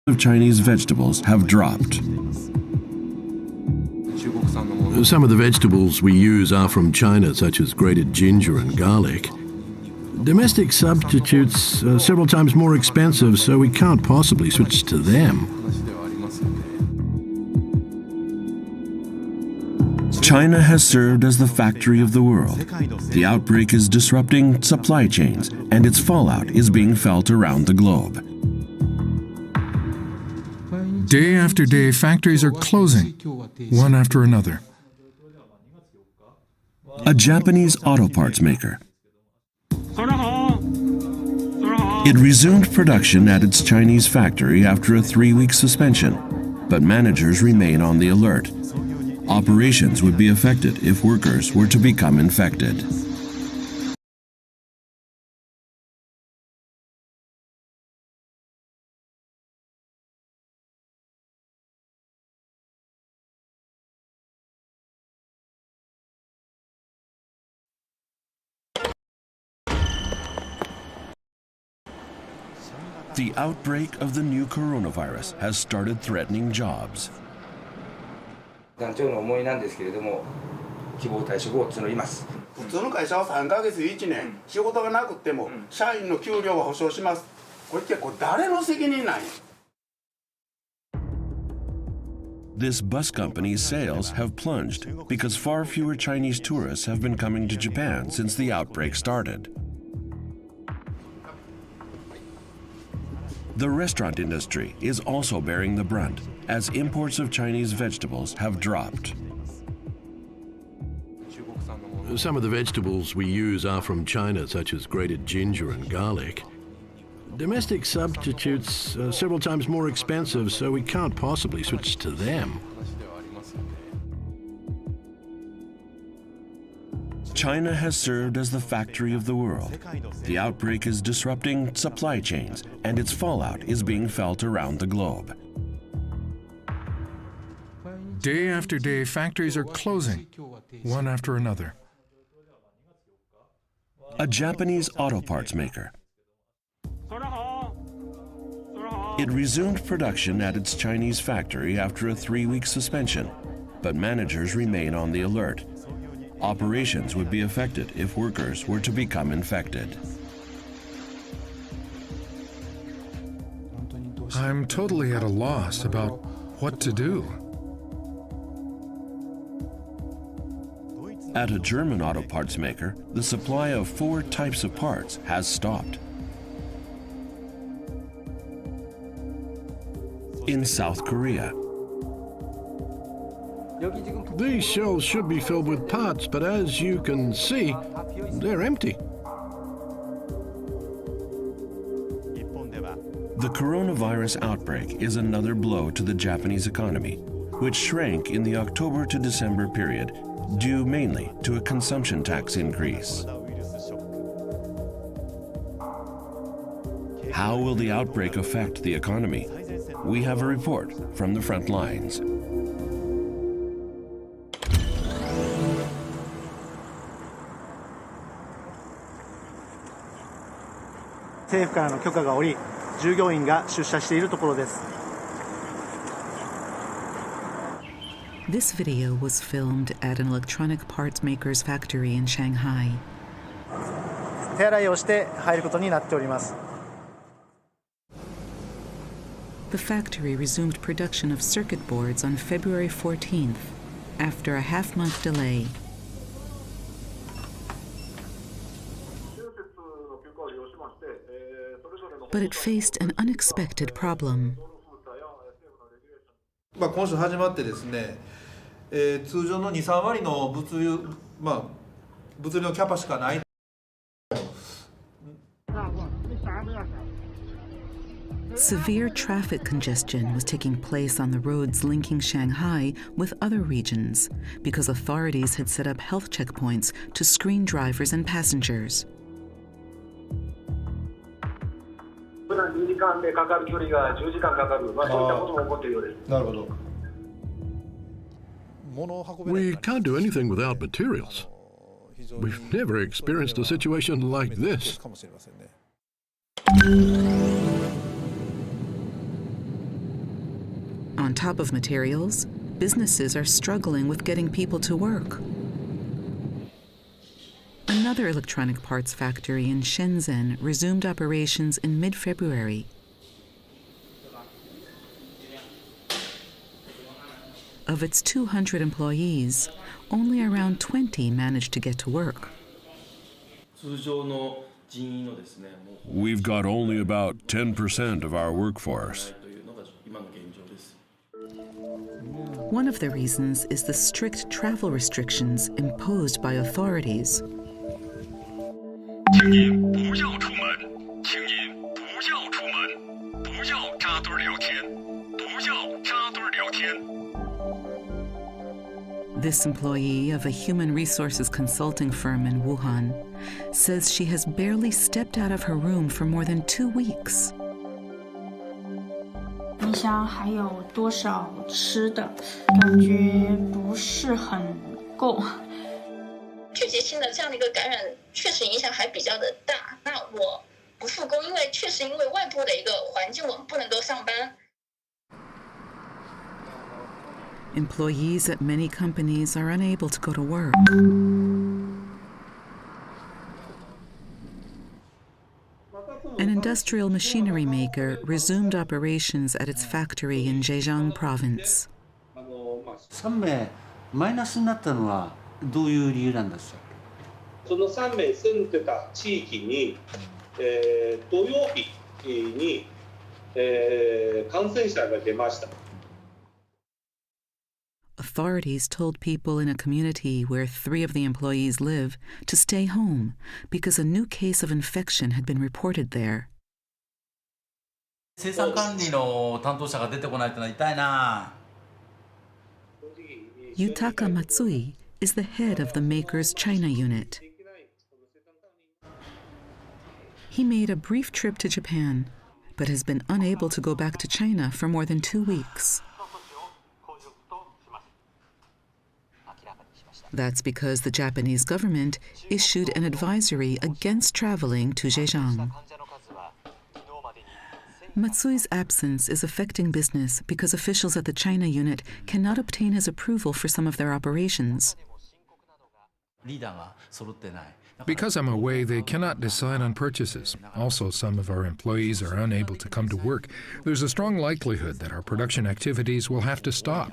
of Chinese vegetables have dropped. Some of the vegetables we use are from China, such as grated ginger and garlic. Domestic substitutes are several times more expensive, so we can't possibly switch to them. China has served as the factory of the world. The outbreak is disrupting supply chains, and its fallout is being felt around the globe. Day after day, factories are closing, one after another. A Japanese auto parts maker. It resumed production at its Chinese factory after a 3-week suspension, but managers remain on the alert. Operations would be affected if workers were to become infected. The outbreak of the new coronavirus has started threatening jobs. 団長の思いなんですけれども、希望退職を募ります。普通の会社は3ヶ月1年、仕事がなくても社員の給料は保証します。これ結構誰の責任なんや。This bus company's sales have plunged because far fewer Chinese tourists have been coming to Japan since the outbreak started. The restaurant industry is also bearing the brunt, as imports of Chinese vegetables have dropped. Some of the vegetables we use are from China, such as grated ginger and garlic. Domestic substitutes are several times more expensive, so we can't possibly switch to them. China has served as the factory of the world. The outbreak is disrupting supply chains, and its fallout is being felt around the globe. Day after day, factories are closing, one after another. A Japanese auto parts maker. It resumed production at its Chinese factory after a 3-week suspension, but managers remain on the alert. Operations would be affected if workers were to become infected. I'm totally at a loss about what to do. At a German auto parts maker, the supply of 4 types of parts has stopped. In South Korea, These shelves should be filled with parts, but as you can see, they're empty. the coronavirus outbreak is another blow to the Japanese economy, which shrank in the October to December period, due mainly to a consumption tax increase. How will the outbreak affect the economy? We have a report from the front lines. This video was filmed at an electronic parts maker's factory in Shanghai. The factory resumed production of circuit boards on February 14th, after a half-month delay. But it faced an unexpected problem. 今週始まってですね、通常の2、3割の物流のキャパしかない。Severe traffic congestion was taking place on the roads linking Shanghai with other regions because authorities had set up health checkpoints to screen drivers and passengers. We can't do anything without materials. We've never experienced a situation like this. On top of materials, businesses are struggling with getting people to work. Another electronic parts factory in Shenzhen resumed operations in mid-February. Of its 200 employees, only around 20 managed to get to work. We've got only about 10% of our workforce. One of the reasons is the strict travel restrictions imposed by authorities. This employee of a human resources consulting firm in Wuhan says she has barely stepped out of her room for more than 2 weeks. 冰箱还有多少吃的，感觉不是很够。季节性的这样的一个感染，确实影响还比较的大。那我不复工，因为确实因为外部的一个环境，我们不能够上班。Employees at many companies are unable to go to work. An industrial machinery maker resumed operations at its factory in Zhejiang province. 3名マイナスになったのはどういう理由なんですか？その3名住んでた地域に、土曜日に、感染者が出ました。 Authorities told people in a community where 3 of the employees live to stay home because a new case of infection had been reported there. 生産管理の担当者が出てこないとな痛いな。Yutaka Matsui is the head of the maker's China unit. He made a brief trip to Japan, but has been unable to go back to China for more than 2 weeks. That's because the Japanese government issued an advisory against traveling to Zhejiang. Matsui's absence is affecting business because officials at the China unit cannot obtain his approval for some of their operations. Because I'm away, they cannot decide on purchases. Also, some of our employees are unable to come to work. There's a strong likelihood that our production activities will have to stop.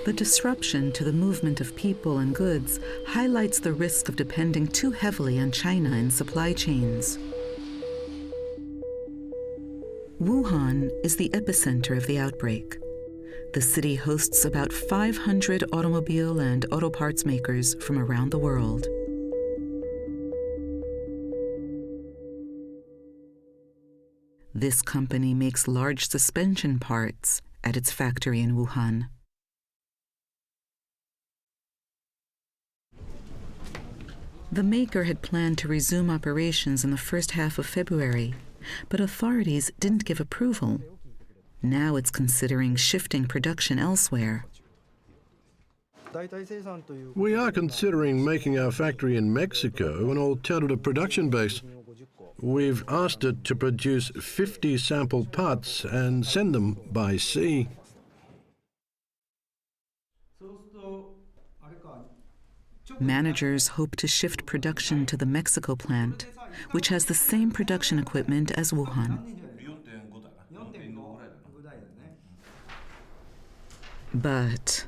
The disruption to the movement of people and goods highlights the risk of depending too heavily on China in supply chains. Wuhan is the epicenter of the outbreak. The city hosts about 500 automobile and auto parts makers from around the world. This company makes large suspension parts at its factory in Wuhan. The maker had planned to resume operations in the first half of February, but authorities didn't give approval. Now it's considering shifting production elsewhere. We are considering making our factory in Mexico an alternative production base. We've asked it to produce 50 sample parts and send them by sea. Managers hope to shift production to the Mexico plant, which has the same production equipment as Wuhan. But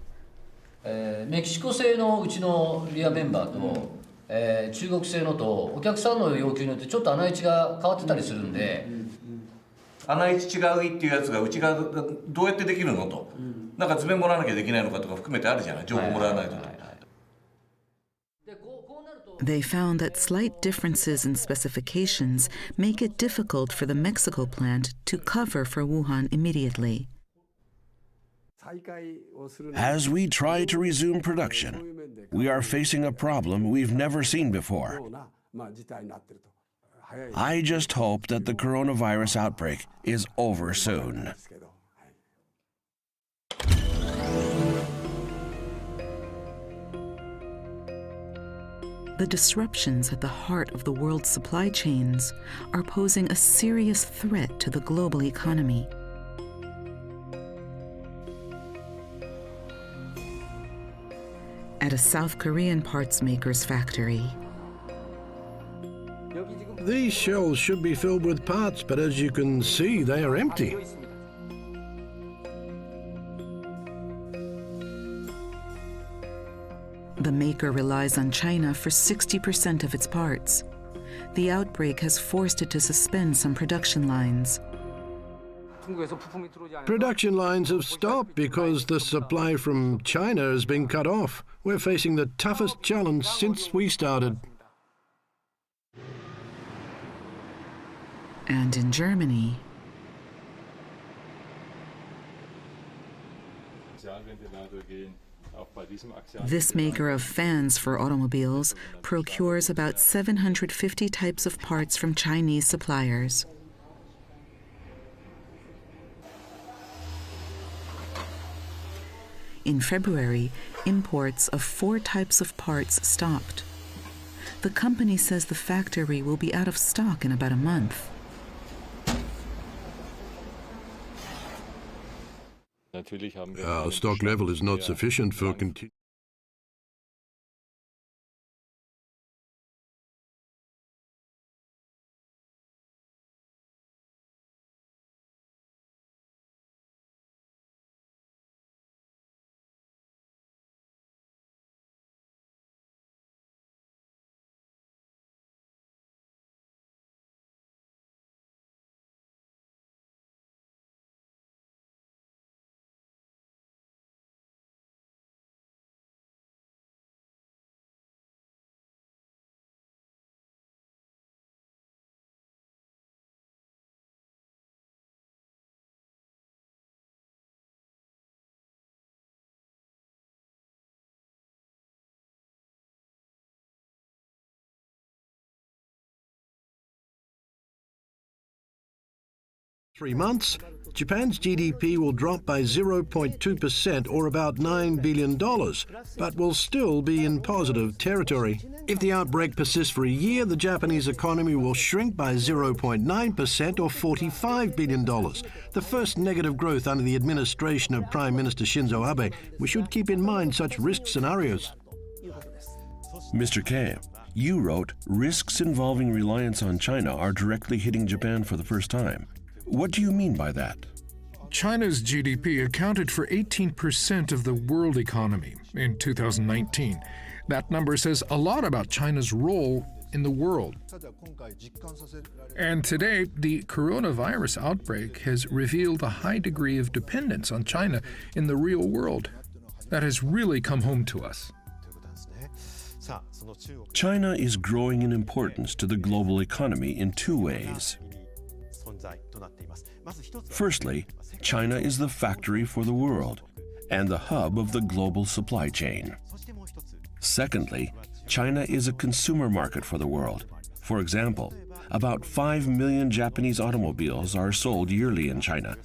メキシコ製のうちのリアメンバーと、中国製のとお客さんの要求によってちょっと穴位置が変わってたりするんで、穴位置違うっていうやつがうちがどうやってできるのと、なんか図面もらわなきゃできないのかとか含めてあるじゃない、情報もらわないと。They found that slight differences in specifications make it difficult for the Mexico plant to cover for Wuhan immediately. As we try to resume production, we are facing a problem we've never seen before. I just hope that the coronavirus outbreak is over soon. the disruptions at the heart of the world's supply chains are posing a serious threat to the global economy. At a South Korean parts maker's factory, these shelves should be filled with parts, but as you can see, they are empty. the maker relies on China for 60% of its parts. The outbreak has forced it to suspend some production lines. Production lines have stopped because the supply from China has been cut off. We're facing the toughest challenge since we started. And in Germany, this maker of fans for automobiles procures about 750 types of parts from Chinese suppliers. In February, imports of 4 types of parts stopped. The company says the factory will be out of stock in about a month. Our stock level is not sufficient for continuing. "3 months, Japan's GDP will drop by 0.2% or about $9 billion, but will still be in positive territory. If the outbreak persists for a year, the Japanese economy will shrink by 0.9% or $45 billion, the first negative growth under the administration of Prime Minister Shinzo Abe. We should keep in mind such risk scenarios." Mr. K, you wrote, "Risks involving reliance on China are directly hitting Japan for the first time." What do you mean by that? China's GDP accounted for 18% of the world economy in 2019. That number says a lot about China's role in the world. And today, the coronavirus outbreak has revealed a high degree of dependence on China in the real world. That has really come home to us. China is growing in importance to the global economy in 2 ways. Firstly, China is the factory for the world and the hub of the global supply chain. Secondly, China is a consumer market for the world. For example, about 5 million Japanese automobiles are sold yearly in China,